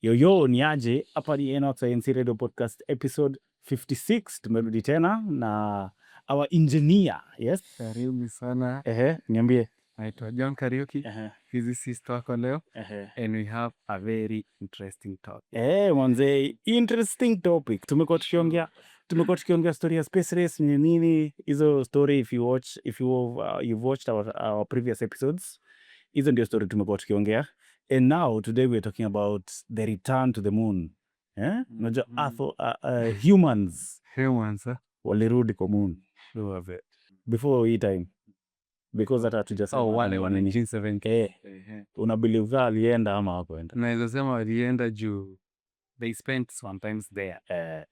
Yo, ni aje, hapa ni nworksinc Radio Podcast episode 56. Tumerudi tena na our engineer, yes? Karibu sana. Niambie. Naitwa John Kariuki, physicist wako leo. And we have a very interesting topic. Mwanze, interesting topic. Tumekuwa tukiongea story ya space race ni nini. Hizo story you've watched our previous episodes. Hizo ndio story tumekuwa tukiongea. And now today we're talking about the return to the moon. Unajua humans walirudi kwa moon. Before hii time. Because hata hatujasema wale 1970. unabelieve alienda ama hakuenda. Naweza sema walienda juu they spent sometimes there.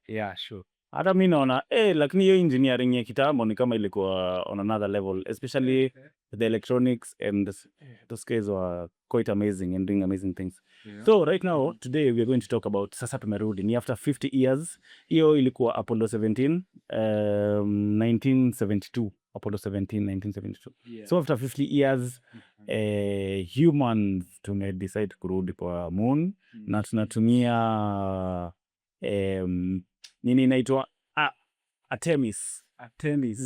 Yeah, sure. Hata mimi naona lakini hiyo engineering ya kitambo ni kama ilikuwa on another level, especially the electronics and those guys were quite amazing and doing amazing things. So right now today we are going to talk about sasa tumerudi ni after 50 years. Hiyo ilikuwa Apollo 17 1972. Apollo 17 1972. So after 50 years humans tumedecide kurudi kwa moon na tunatumia nini inaitwa artemis.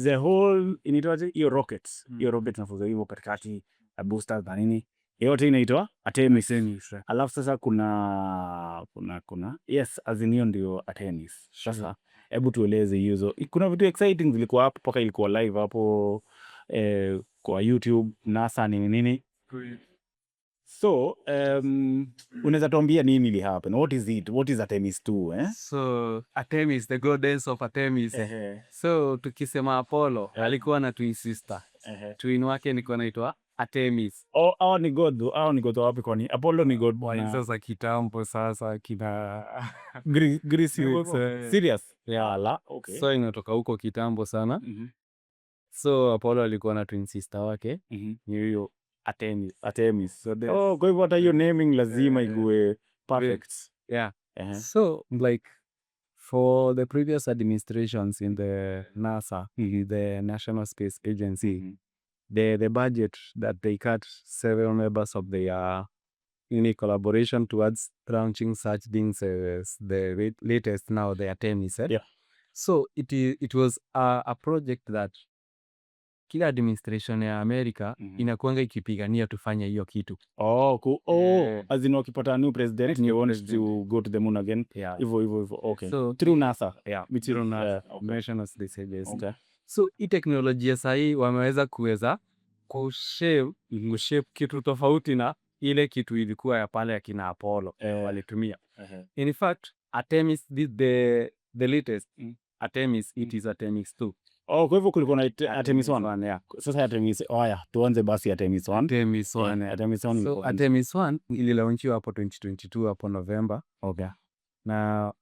The whole inaitwaje hiyo rocket. Hiyo rocket nafuza hivyo katikati boosters na nini yote inaitwa artemis. Alafu sasa kuna yes azinio ndio artemis. Sasa hebu tueleze hizo. Kuna vitu exciting zilikuwa hapo mpaka ilikuwa live hapo kwa YouTube NASA nini. So unaweza tuambia nini ili happen? What is it? What is Artemis 2? So Artemis, the goddess of Artemis. So tukisema Apollo alikuwa na twin sister. Twin wake nilikuwa naitwa Artemis. Hao ni god wapi kwani? Apollo ni god bwana. Sasa kitambo sasa kina Greece. Serious? Yeah. Okay. So inatoka huko kitambo sana. So Apollo alikuwa na twin sister wake. Ni hiyo Artemis. So kwa hivyo hata hiyo naming lazima iwe perfect. Yeah. So like for the previous administrations in the NASA, the National Space Agency, the budget that they cut several members of their in collaboration towards launching such things as the latest now the Artemis. So it was a project that kila administration ya America inakuanga ikipigania tufanye hiyo kitu. As in wakipata new president you want to go to the moon again. Hivyo. Okay. So through NASA. Through NASA. Mission as they say this. Okay. So hii teknolojia sahi wameweza kushape kitu tofauti na ile kitu ilikuwa ya pale ya kina Apollo walitumia. In fact, Artemis did the latest. Artemis, it is Artemis 2. Kwa hivyo kulikuwa na Artemis 1. Sasa Artemis, tuanze basi Artemis 1. Artemis 1. So Artemis 1 ililaunchiwa hapo 2022 hapo November. Okay. Na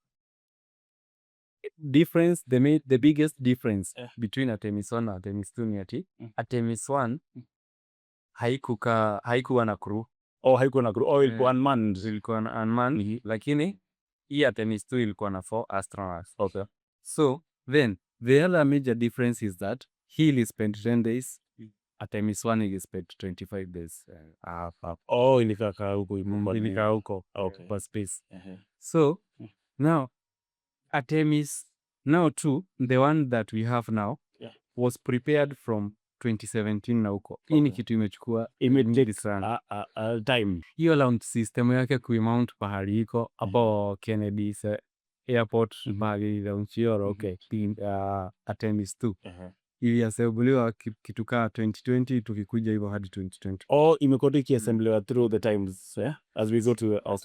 the biggest difference between Artemis 1 na Artemis 2 ni ati Artemis 1 haikuwa na crew. Haikuwa na crew. Ilikuwa unmanned. Ilikuwa unmanned. Lakini hii Artemis 2 ilikuwa na 4 astronauts. Okay. So then the other major difference is that he spent 10 days. Artemis 1 he spent 25 days. Ilikaa huko. Okay. For space. So now Artemis now 2, the one that we have now, was prepared from 2017 na huko. Hii ni kitu imechukua immediate sana time. Hiyo launch system yake kuimount pahali iko hapo Kennedy Airport mahali launch hiyo. Okay. Artemis 2 iliassembliwa kitu kaa 2020 tukikuja hivyo hadi 2020. Imekuwa ikiassembliwa through the times as we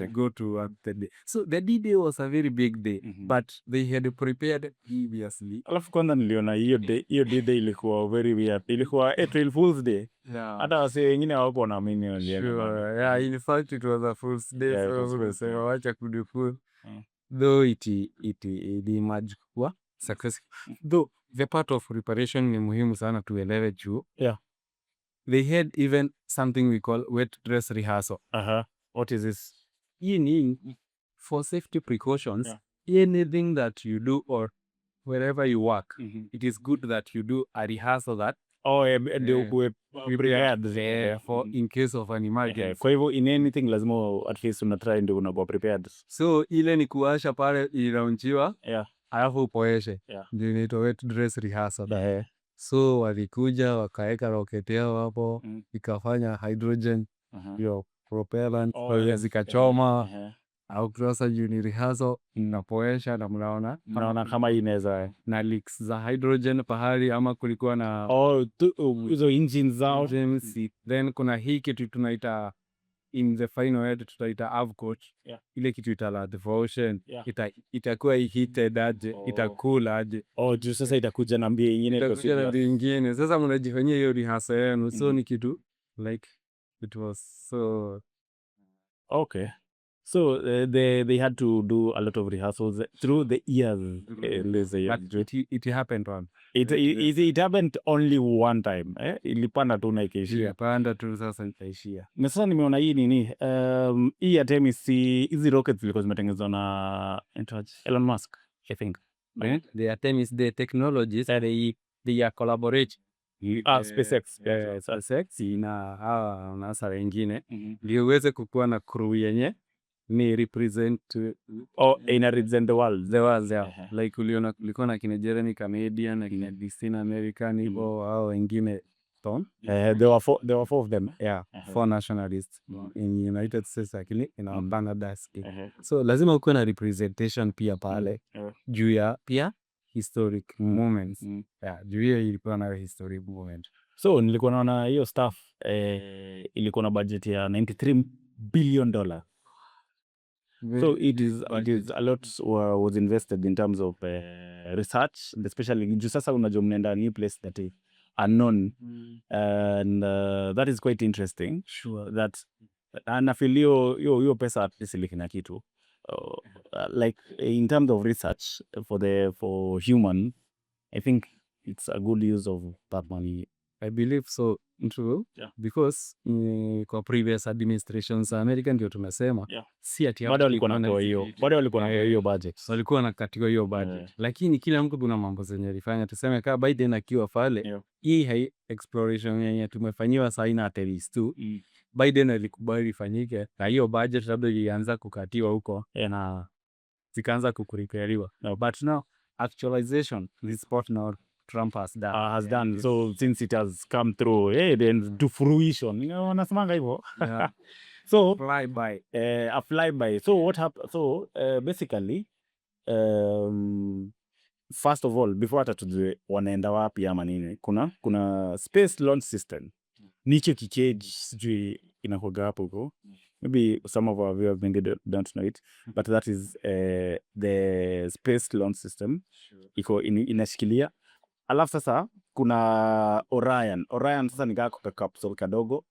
go to the day. So the D-Day was a very big day, but they had prepared previously. Alafu kwanza niliona hiyo D-Day ilikuwa very weird. Ilikuwa April Fool's Day. Hata wase wengine hawako wanaamini walienda. In fact it was a fool's day. So wacha kudifu. Though it emerged kwa success. Though the part of preparation ni muhimu sana tuelewe juu. They had even something we call wet dress rehearsal. What is this? Hii ni for safety precautions. Anything that you do or wherever you work, it is good that you do a rehearsal that ndio kuwe prepared for in case of an emergency. Kwa hivyo in anything lazima at least una try ndio unakuwa prepared. So ile ni kuwasha pale ilaunchiwa. Alafu upoeshe. Ndio inaitwa wet dress rehearsal. So walikuja wakaeka rocket yao hapo, ikafanya hydrogen, hiyo propellant, zikachoma. Au sasa juni rehearsal inapoesha na mnaona kama inaweza na leaks za hydrogen pahali ama kulikuwa na hizo engines zao. Then kuna hii kitu tunaita in the final head tutaita avcoat. Ile kitu itala devotion itakuwa heated aje, itacool aje. Juu sasa itakuja na mbio nyingine. Sasa mnajifanyia hiyo rehearsal yenu. So ni kitu like it was so okay. So they had to do a lot of rehearsals through the years. It happened one. It happened only one time. Ilipanda tu na ikaishia. Panda tu sasa ikaishia. Na sasa nimeona hii nini? Hii Artemis hizi rockets zilikuwa zimetengenezwa na Elon Musk, I think. The Artemis, the technologies they are collaborating. SpaceX. SpaceX na NASA wengine. Ndio uweze kukuwa na crew yenye ni represent ina represent the world. Like ulikuwa na kina Jeremy Canadian na kina Distina American hivyo hao wengine Tom. There were four of them. Four nationalists in United States actually in Bangladesh. So lazima ukuwe na representation pia pale juu ya pia historic moments. Juu ya ilikuwa na historic moment. So nilikuwa naona hiyo stuff ilikuwa na budget ya $93 billion. So it is a lot was invested in terms of research, especially juu sasa unajua mnaenda new place that is unknown. And that is quite interesting. Sure. That na feel hiyo pesa at least likina kitu. Like in terms of research for human, I think it's a good use of that money. I believe so true. Because kwa previous administrations American ndio tumesema si ati bado walikuwa na hiyo budget. Walikuwa na katika hiyo budget. Lakini kila mtu kuna mambo zenye alifanya. Tuseme kama Biden akiwa pale, hii exploration yenye tumefanyiwa sasa ina Artemis 2. Biden alikubali ifanyike na hiyo budget labda ilianza kukatiwa huko na zikaanza kukuriperiwa. But now actualization this part now Trump has done. So since it has come through, then to fruition, wanasemanga hivyo. So a flyby. So what happened? So basically, first of all, before hata tujue wanaenda wapi ama nini, kuna space launch system. Nicho kikeji sijui inakuwaga hapo huko. Maybe some of our viewers don't know it, but that is the space launch system. Iko inashikilia. Alafu sasa kuna Orion sasa ni kako capsule kadogo.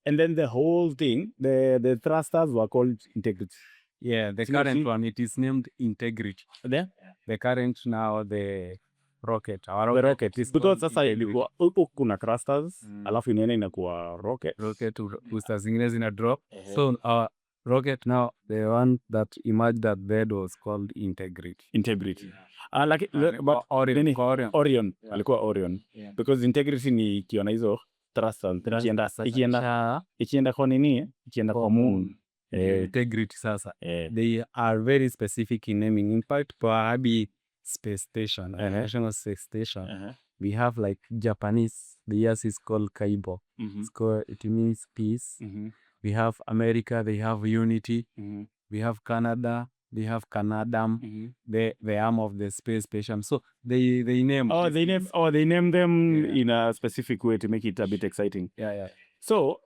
And then the whole thing, the thrusters were called Integrity. The current one, it is named Integrity. The current now, the rocket. The rocket is because sasa ilikuwa kuna thrusters, alafu inaenda inakuwa rocket. Rocket boosters zingine zina drop. So our rocket now, the one that emerged that bed was called Integrity. Like Orion alikuwa Orion. Because Integrity ni kiona hizo thrusters ikienda kwa nini? Ikienda kwa moon. Integrity sasa. They are very specific in naming. In fact, Pahabi Space Station, National Space Station, we have like Japanese, the years is called Kaibo. It means peace. We have America, they have Unity. We have Canada, they have Canadam, the arm of the space station. So they name. They name them in a specific way to make it a bit exciting. So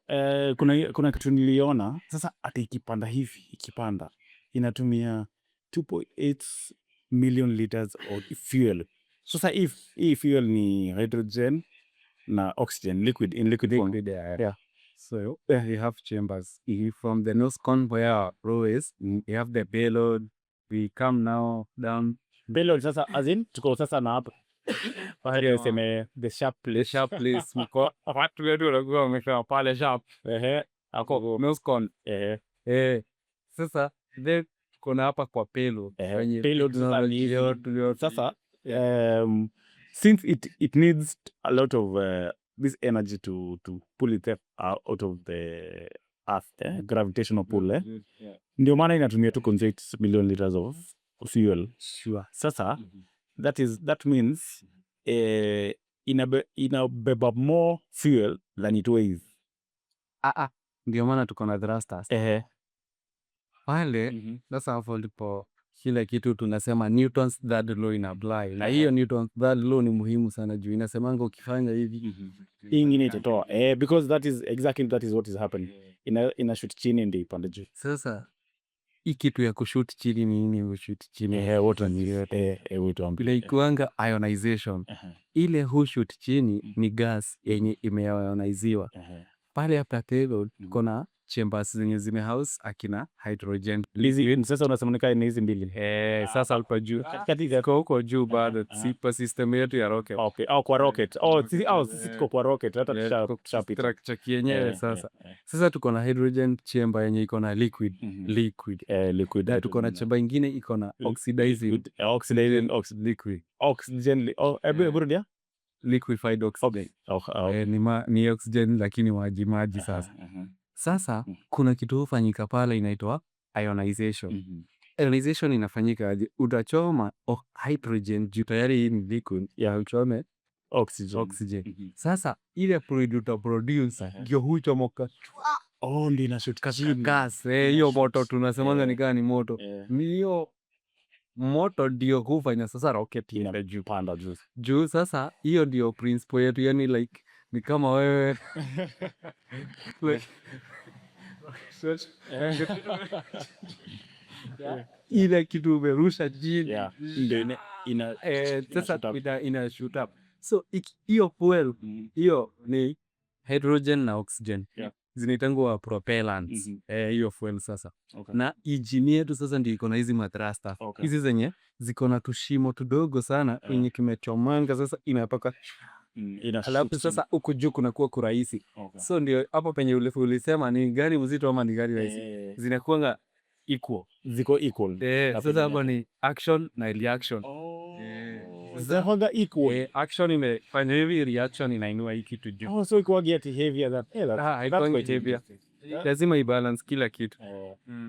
kuna kitu niliona sasa ati ikipanda inatumia 2.8 million liters of fuel. So sasa if fuel ni hydrogen na oxygen liquid form. So you have chambers. From the nose cone where our row is, you have the payload. We come now down. Payload sasa as in tuko sasa na hapa. Pahali useme the sharp place mko. Watu wetu wanakuwa wamesha pale sharp. Ako nose cone. Sasa then kuna hapa kwa payload. Payload sasa since it needs a lot of this energy to pull it out of the earth, gravitational pull. Ndio maana inatumia 2.8 million liters of fuel. Sure. Sasa that means inabeba more fuel than it weighs. Ndio maana tuko na thrusters. Pale sasa hapo ndipo kile kitu tunasema Newton's third law in apply. Na hiyo Newton's third law ni muhimu sana juu inasemanga ukifanya hivi ingine itatoa. Because that is what is happening. Ina shoot chini ndio ipande juu. Sasa hii kitu ya kushoot chini ni nini? Kushoot chini water ni ile ikuanga ionization. Ile hushoot chini ni gas yenye imeioniziwa. Pale hapa table kuna chambers zenye zimehouse akina hydrogen. Sasa unasema nikaa ni hizi mbili. Sasa hapa juu katika huko juu bado sipa system yetu ya rocket. Okay. Kwa rocket. Sisi tuko kwa rocket hata tushapita structure yenyewe sasa. Sasa tuko na hydrogen chamber yenye iko na liquid. Liquid. Tuko na chamber nyingine iko na oxidizing liquid. Oxygen. Burudia? Liquefied oxygen. Ni oxygen lakini maji sasa. Sasa kuna kitu hufanyika pale inaitwa ionization. Ionization inafanyika aje? Utachoma hydrogen juu tayari hii ni liquid ya uchome oxygen. Sasa ile fluid utaproduce ndio huchomoka. Ndio inashuka gas. Hiyo moto tunasemanga ni gani moto? Ni hiyo moto ndio hufanya sasa rocket iende juu panda juu. Sasa hiyo ndio principle yetu, yani like ni kama wewe ile kitu umerusha chini ndio sasa ina shoot up. So hiyo fuel hiyo ni hydrogen na oxygen zinaitangwa propellants. Hiyo fuel sasa na engine yetu sasa ndio iko na hizi matrasta hizi zenye ziko na tushimo tudogo sana kwenye kimechomanga sasa inapaka alafu sasa huku juu kunakuwa kurahisi. So ndio hapo penye ulisema ni gari mzito ama ni gari rahisi zinakuanga equal, ziko equal. Sasa hapo ni action na reaction. Zinakuanga equal. Action imefanya hivi, reaction inainua hii kitu juu. So iko get heavier that's quite heavier. Lazima ibalance kila kitu.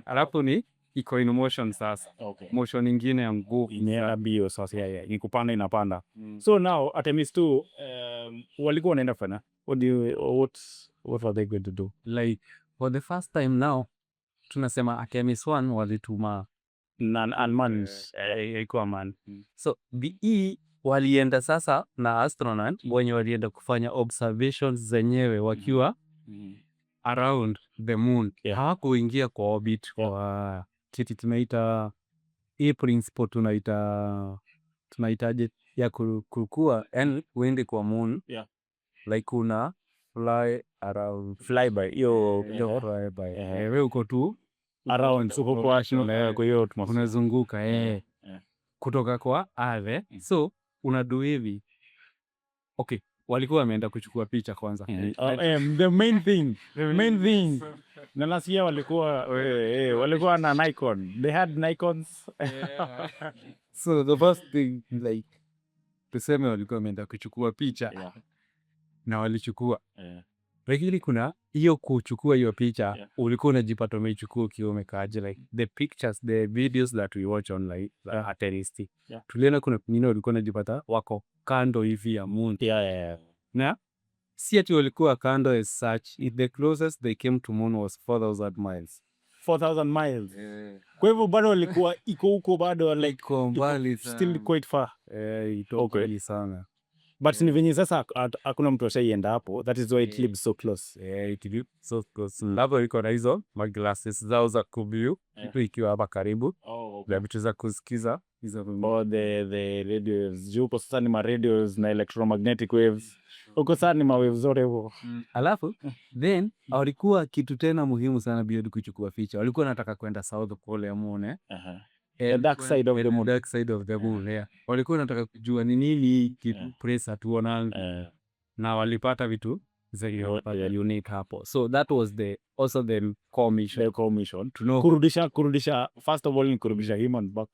Alafu ni iko in motion sasa. Motion nyingine ya nguvu ni bio sasa ni kupanda inapanda. So now Artemis 2 walikuwa wanaenda fana. What were they going to do? Like for the first time now tunasema Artemis 1 walituma unmanned iko man. So BE walienda sasa na astronaut wenye walienda kufanya observations zenyewe wakiwa around the moon. Hawakuingia kwa orbit kwa kitu tunaita hii principle tunaitaje ya kukua and uende kwa moon like una fly around, flyby hiyo flyby wewe uko tu around uko kwa kwa hiyo unazunguka kutoka kwa ardhi. So unadu hivi walikuwa wameenda kuchukua picha kwanza. The main thing na nasikia walikuwa na Nikon, they had Nikons. So the first thing like tuseme walikuwa wameenda kuchukua picha na walichukua lakini kuna hiyo kuchukua hiyo picha ulikuwa unajipata umeichukua ukiwa umekaaje, like the pictures, the videos that we watch online artistic tuliona kuna wengine walikuwa unajipata wako kando hivi ya moon na si ati walikuwa kando as such. The closest they came to moon was 4,000 miles. 4,000 miles. Kwa hivyo bado walikuwa iko huko bado like mbali still quite far. Itoka sana. But ni venye sasa hakuna mtu ashaienda hapo. That is why it lives so close. It lives so close. Labda iko na hizo maglasses zao za kuview kitu ikiwa hapa karibu. Na vitu za kusikiza hizo the radios. Jupo sasa ni ma radios na electromagnetic waves. Uko sana ni ma waves zote huko. Alafu then walikuwa kitu tena muhimu sana beyond kuchukua picha. Walikuwa wanataka kwenda south pole ya moon the dark side of the moon. Dark side of the moon. Walikuwa wanataka kujua ni nini kitu pressure tuonanga. Na walipata vitu za unique hapo. So that was the also the core mission to know kurudisha first of all ni kurudisha human back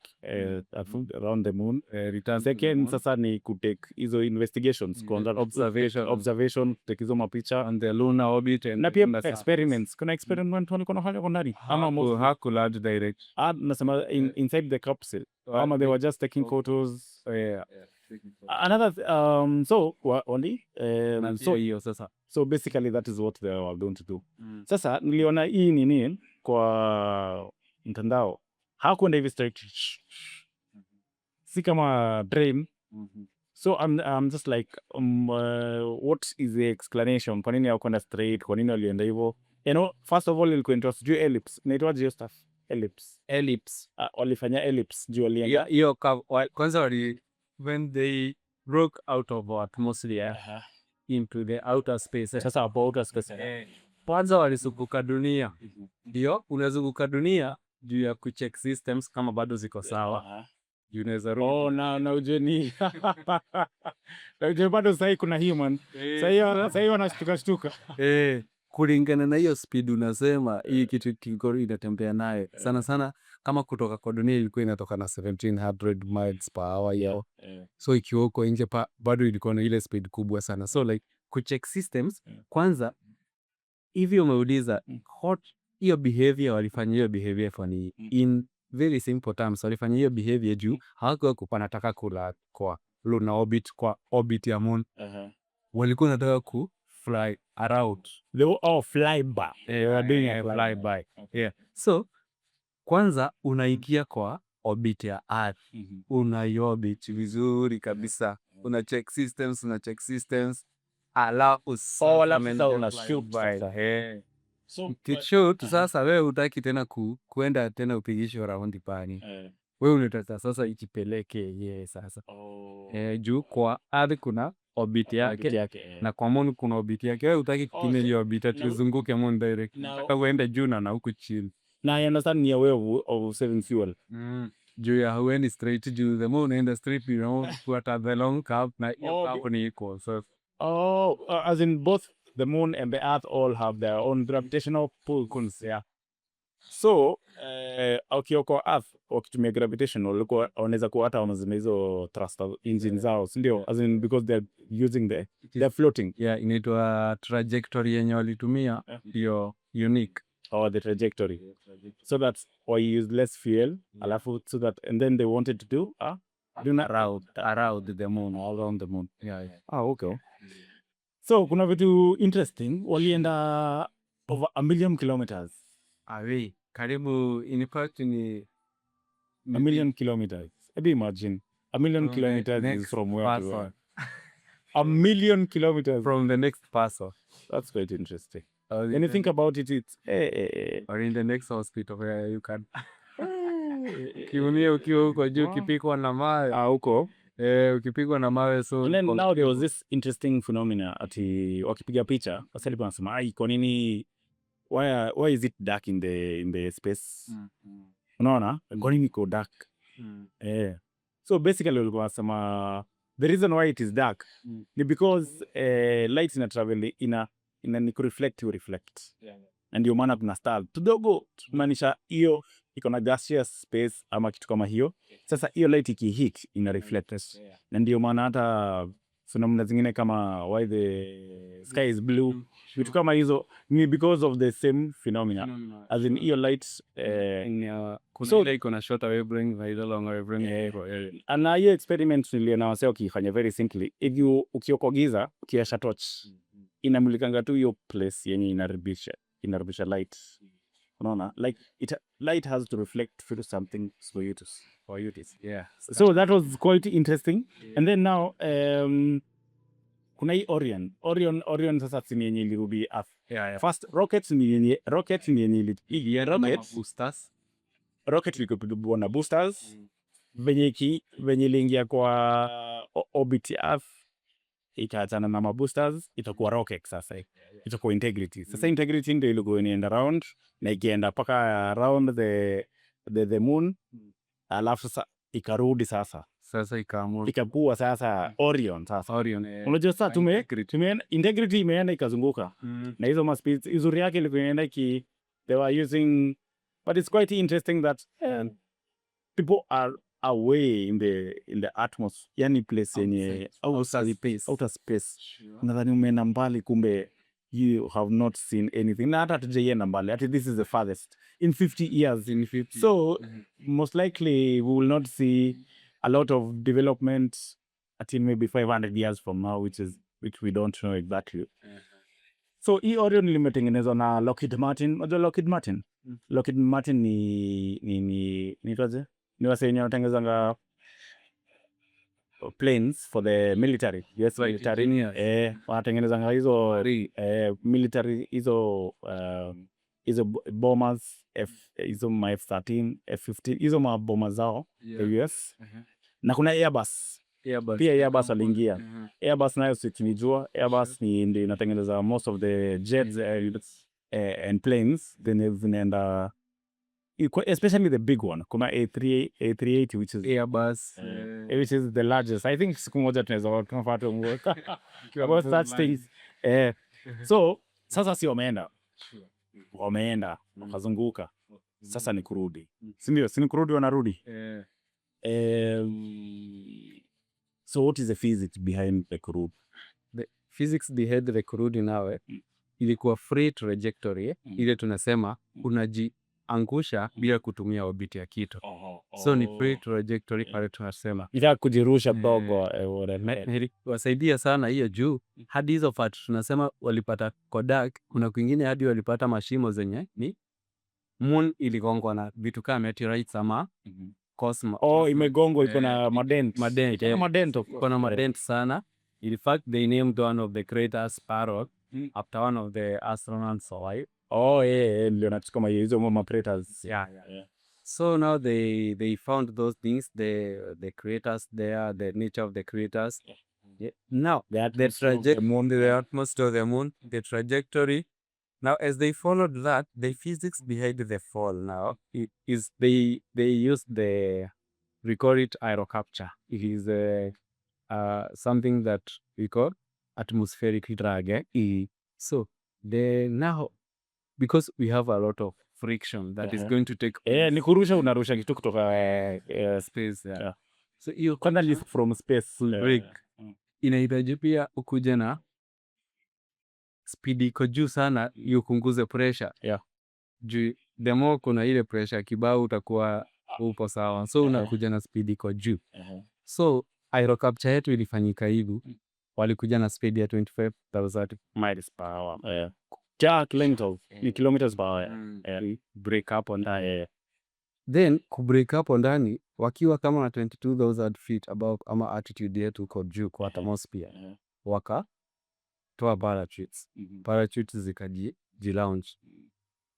around the moon. Return Second sasa ni kutake hizo investigations, conduct observation, take hizo mapicha on the lunar orbit and na pia experiments. Kuna experiment walikuwa wanafanya kwa ndani ama hakulad direct nasema inside the capsule ama they were just taking photos. Another so only so basically that is what they were going to do. Sasa niliona hii nini kwa mtandao, hakwenda hivi straight, si kama brain. So I'm just like what is the explanation, kwa nini hakwenda straight, kwa nini walienda hivyo? You know, first of all ilikuwa into juu ellipse, inaitwa hiyo stuff ellipse walifanya ellipse juu walienda hiyo kwanza when they broke out of our atmosphere into the outer space. Sasa about outer space kwanza walizunguka dunia, ndio unazunguka dunia juu ya kucheck systems kama bado ziko sawa. Unaweza na ujeni na ujeni bado sahi kuna human sahi wanashtuka kulingana na hiyo speed unasema hii kitu kiko inatembea naye sana kama kutoka kwa dunia ilikuwa inatoka na 1700 miles per hour so ikiwa huko nje bado ilikuwa na ile speed kubwa sana. So like kucheck systems kwanza hivi umeuliza hiyo behavior walifanya hiyo behavior funny in very simple terms. Walifanya hiyo behavior juu hawakuwa wanataka kula kwa lunar orbit, kwa orbit ya moon. Walikuwa wanataka ku fly around. They were fly by. They were doing a fly by. So kwanza unaingia kwa orbit ya Earth. Unaiorbit vizuri kabisa. Una check systems. Alafu unashoot by. So shoot sasa wewe hutaki tena kuenda tena upigisho round pani. Wewe unataka sasa ikipeleke sasa. Juu kwa Earth kuna orbit yake na kwa moon kuna orbit yake. Wewe hutaki kutumia hiyo orbit tuzunguke moon direct. Unataka uende juu na huku chini. Na I understand ni aware of saving fuel. Juu ya huendi straight juu the moon enda straight around kuata the long curve na hiyo curve ni equal. So as in both the moon and the earth all have their own gravitational pull. So ukioko earth wakitumia gravitational wanaweza kuwa hata wanazima hizo thrust engine zao, ndio, as in because they're using they're floating. Inaitwa trajectory yenye walitumia hiyo unique. The trajectory. So that's why you use less fuel. Alafu so that, and then they wanted to do around the moon, all around the moon. Okay. So kuna vitu interesting, walienda over 1 million kilometers away. Karibu in fact ni 1 million kilometers. Maybe imagine 1 million kilometers is from where to where? 1 million kilometers from the next person. That's quite interesting. When you think about it, it's or in the next hospital where you can kiunia ukiwa huko juu ukipigwa na mawe huko ukipigwa na mawe. So and then now there was this interesting phenomena ati wakipiga picha wasali wanasema kwa nini why is it dark in the space? Unaona kwa nini iko dark? So basically walikuwa wanasema the reason why it is dark ni because light ina travel ina ni reflect. Na ndio maana kuna star kidogo, maanisha hiyo iko na gaseous space ama kitu kama hiyo. Sasa hiyo light ikihit ina reflect. Na ndio maana hata phenomena zingine kama why the sky is blue, vitu kama hizo ni because of the same phenomena. As in hiyo light so like on a shorter wavelength na longer wavelength. Na hiyo experiment niliona waseo kifanya very simply. If you ukioko giza ukiasha torch inamulikanga tu hiyo place yenye inarudisha light. Unaona, like light has to reflect through something for you to see. So that was quite interesting. And then now kuna hii Orion sasa si yenye ilirudi Earth. First rocket ni yenye boosters. Rocket ilikuwa na boosters venye iliingia kwa orbit ya Earth ikaachana na maboosters, itakuwa rocket sasa. Itakuwa integrity. Sasa integrity ndio ilikuwa inaenda around na ikienda paka around the moon. Alafu sasa ikarudi sasa sasa ikakua sasa Orion sasa. Unajua sasa integrity imeenda ikazunguka. Na hizo maspirits uzuri yake ilikuwa they were using, but it's quite interesting that people are away in the atmosphere, yani place yenye outer space. Nadhani umeenda mbali kumbe you have not seen anything. Na hata tujaienda mbali. This is the farthest in 50 years. So most likely we will not see a lot of development until maybe 500 years from now, which we don't know exactly. So hii Orion limetengenezwa na Lockheed Martin. Unajua Lockheed Martin? Lockheed Martin ni wase wenye wanatengenezanga planes for the military. Yes, military. Wanatengenezanga hizo military hizo bombers, hizo ma F-13, F-15, hizo ma bombers zao, the US. Na kuna Airbus. Pia Airbus aliingia. Airbus nayo sikinijua. Airbus ndio inatengeneza most of the jets and planes. Then vinaenda, especially the big one. Kuna A380 which is Airbus, which is the largest. I think siku moja tunaweza tunafata about such things. So sasa si wameenda wakazunguka. Sasa ni kurudi. Si ni kurudi wanarudi. So what is the physics behind the kurudi? The physics behind the kurudi nawe ilikuwa free trajectory. Ile tunasema unajiangusha bila kutumia orbit ya kitu. So ni free trajectory pale tunasema. Bila kujirusha dogo. Wasaidia sana hiyo juu. Hadi hizo fact tunasema walipata Kodak. Kuna kwingine hadi walipata mashimo zenye ni moon iligongwa na vitu kama meteorites ama cosmos. Imegongwa iko na madent. Iko na madent sana. In fact, they named one of the craters Parrot after one of the astronauts alive. Ndio nachukua hizo mama craters. Yeah. So now they found those things, the craters there, the nature of the craters. Now, the trajectory, the atmosphere of the moon, the trajectory. Now, as they followed that, the physics behind the fall now is they use we call it aerocapture. It is something that we call atmospheric drag. So now, because we have a lot of friction that is going to take place. Ni kurusha unarusha kitu kutoka space. So hiyo kwanza from space break. Inahitaji pia ukuje na speed iko juu sana upunguze pressure. Juu the more kuna ile pressure kibao utakuwa upo sawa. So unakuja na speed iko juu. So aerocapture yetu ilifanyika hivi. Walikuja na speed ya 25,000 miles per hour. Kilometers per hour. Break up on that. Then kubreak up on ndani wakiwa kama na 22,000 feet above ama altitude yetu uko juu kwa atmosphere. Waka toa parachutes. Parachutes zikaji-launch.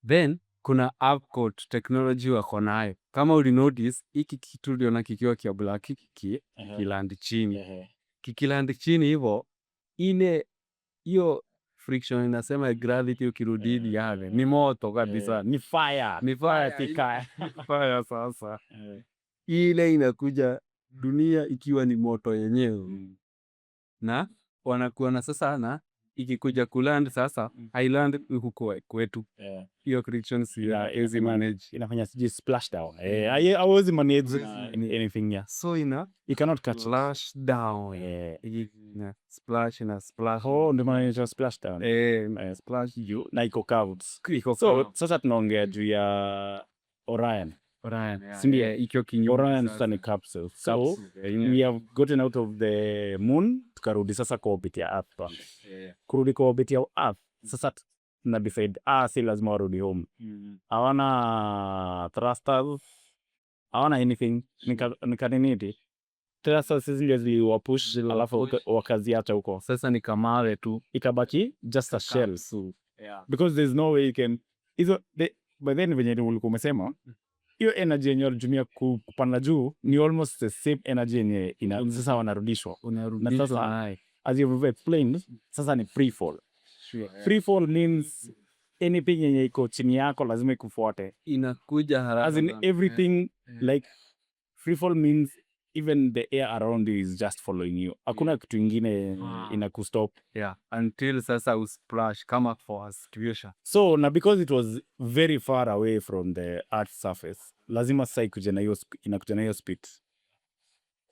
Then kuna upcoat technology wako nayo. Kama uli notice hiki kitu uliona kikiwa kia black kikiland chini. Kikiland chini hivyo hiyo friction inasema gravity ukirudi yale ni moto kabisa, ni fire tika fire sasa. Ile inakuja dunia ikiwa ni moto yenyewe. Na wanakuwa na sasa na ikikuja kuland sasa island huko kwetu. Hiyo friction si manage, inafanya splash down. I always manage anything. So you cannot catch splash down. Splash. Ndio maana splash down. Splash you na iko curved. So sasa tunaongea juu ya Orion. Sindia ikyo kinyume. Orion ni capsule. So we have gotten out of the moon tukarudi sasa kwa orbit ya Earth. Kurudi kwa orbit ya Earth sasa na decide si lazima warudi home. Hawana thrusters, hawana anything. Nikanini thrusters zile ziliwapush alafu wakaziacha huko. Sasa ni kamare tu ikabaki just a shell. Because there's no way you can by then venye ulikuwa umesema hiyo energy yenye walitumia kupanda juu ni almost the same energy yenye sasa wanarudishwa. Na sasa as you've explained sasa ni free fall. Free fall means anything yenye iko chini yako lazima ikufuate. Inakuja haraka. As in everything like free fall means even the air around you is just following you. Hakuna kitu ingine inakustop. Yeah, until sasa usplash kama for a situation. So na because it was very far away from the earth's surface, lazima sasa inakuja na hiyo speed.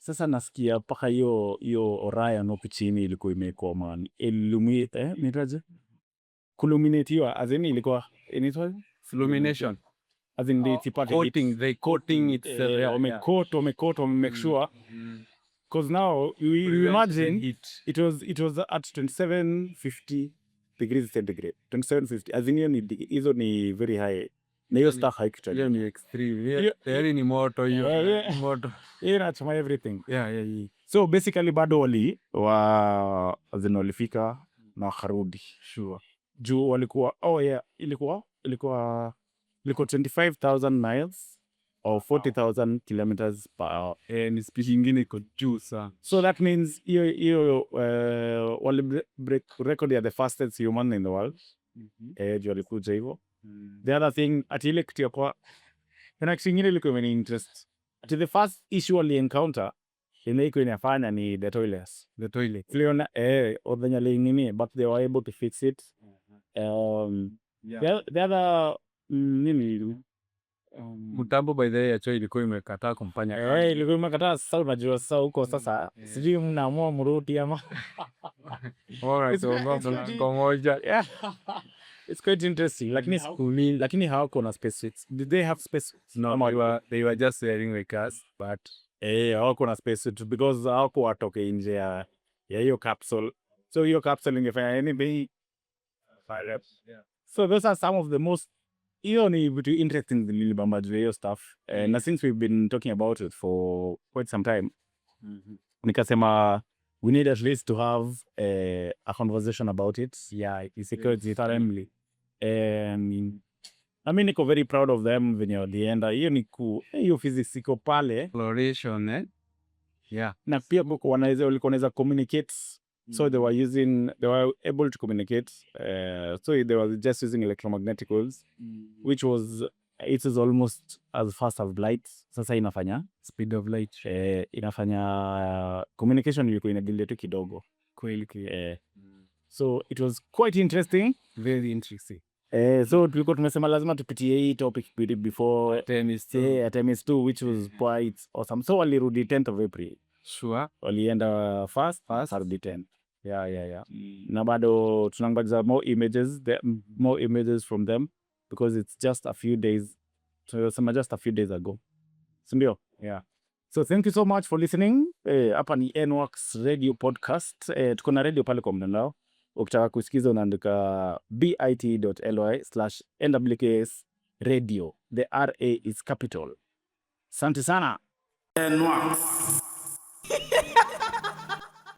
Sasa nasikia paka hiyo Orion huku chini ilikuwa imekuwa man illuminate mitaje culminate hiyo as in ilikuwa inaitwa Illumination. as in they coating itself. Wamekot make sure because now you imagine it was at 2750 degrees centigrade 2750 as in hizo ni very high na hiyo stuff haikitwa hiyo ni extreme tayari ni moto hiyo moto inachoma everything. Yeah. So basically bado walifika na wakarudi. Sure. Juu walikuwa ilikuwa 25,000 miles or 40,000 kilometers per hour. Ni speed ingine iko juu sana. So that means hiyo wali break record ya the fastest human in the world. Juu walikuja hivyo. The other thing ati ile kitu ya kwa na kitu ingine ilikuwa imeni interest. Ati the first issue wali encounter iko inafanya ni the toilets. The toilet. Fliona odhanyali nini but they were able to fix it. The other nini mtambo by the way ya choo ilikuwa imekataa kumfanya kazi. Ilikuwa imekataa sasa unajua sasa huko sasa sijui mnaamua mrudi ama. Alright, so ngoja. Yeah. It's quite interesting. Lakini hawako na spacesuits. Did they have spacesuits? No, they were just wearing like us, but hawako na spacesuits because hawako watoke nje ya hiyo capsule. So hiyo capsule ingefanya anything. Yeah. So those are some of the most ni vitu interesting nilibamba juu hiyo stuff. Na since we've been talking about it for quite some time, nikasema we need at least to have a conversation about it. Yeah, it's timely. I mean, niko very proud of them venye walienda. Hiyo ni hiyo physics iko pale. Exploration, Yeah. Na pia walikuwa wanaweza communicate. So they were able to communicate. So they were just using electromagnetic waves, which it is almost as fast as light. Sasa inafanya speed of light. Inafanya communication ilikuwa inadelay tu kidogo. Kweli. So it was quite interesting. Very interesting. So tulikuwa tumesema lazima tupitie hii topic before Artemis 2, which was quite awesome. So walirudi 10th of April. Sure. Walienda fast harudi 10. Yeah. Na bado tunangoja more images from them because it's just a few days. So just a few days ago. Sindio? Yeah. So thank you so much for listening. Hapa ni nworks radio podcast. Tuko na radio pale kwa mtandao. Ukitaka kusikiza unaandika bit.ly/nwks radio. The RA is capital. Asante sana. nworks.